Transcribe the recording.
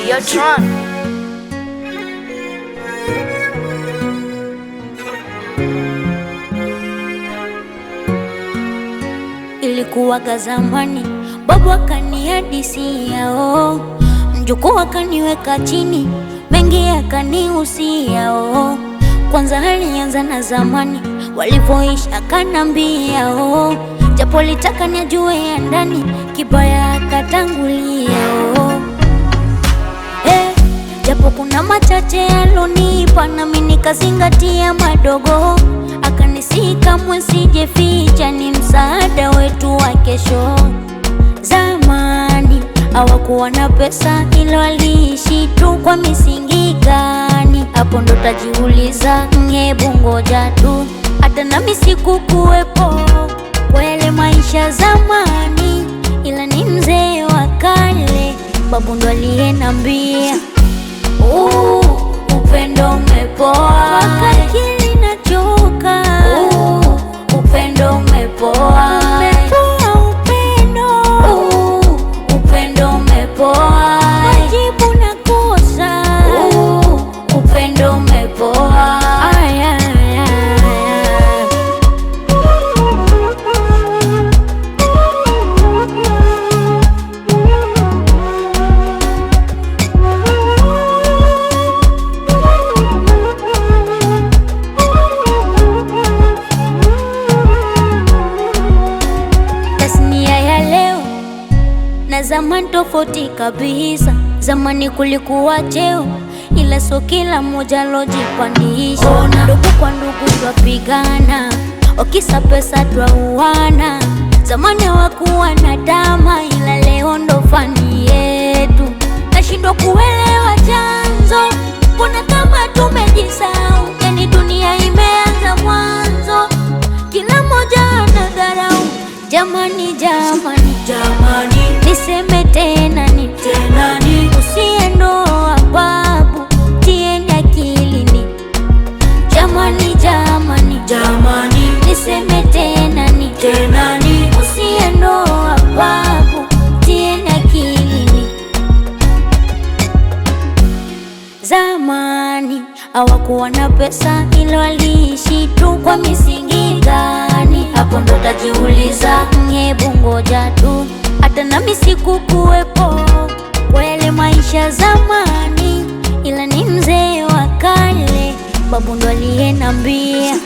Videotron. Ilikuwaga zamani, babu akanihadisia mjukuu akaniweka chini, mengi akanihusia Kwanza alianza na zamani, walipoishi akanambia japo litaka nijue ya ndani, kibaya akatangulia japo kuna machache alonipa, nami nikazingatia madogo. Akanisihi kamwe sijeficha, ni msaada wetu wa kesho. Zamani hawakuwa na pesa, ila waliishi tu kwa misingi gani? Hapo ndo tajiuliza, hebu ngoja tu, hata nami sikukuwepo kwa yale maisha zamani, ila ni mzee wa kale, babu ndo aliyenambia upendo umepoa, akili nachoka. Upendo umepoa, upendo umepoa, majibu nakosa. Upendo umepoa, na zamani tofauti kabisa. Zamani kulikuwa cheo, ila so kila mmoja lojipandisha. Ndugu kwa ndugu twapigana, wakisa pesa twauana. Zamani hawakuwa na dama, ila leo ndo fani yetu. Nashindwa kuelewa chanzo, mbona kama tumejisahau? Yani dunia imeanza mwanzo, kila mmoja anadharau. Jamani, jamani, jamani, niseme tena ni tena ni usiendoa babu, tieni akilini. Jamani, jamani, jamani, niseme tena ni tena ni usiendoa babu, tieni akilini. Zamani hawakuwa na pesa, ila waliishi tu kwa misingi gani? Hapo ndo tajiuliza, hebu ngoja tu, hata nami sikukuwepo kwa yale maisha zamani, ila ni mzee wa kale, babu ndo aliyenambia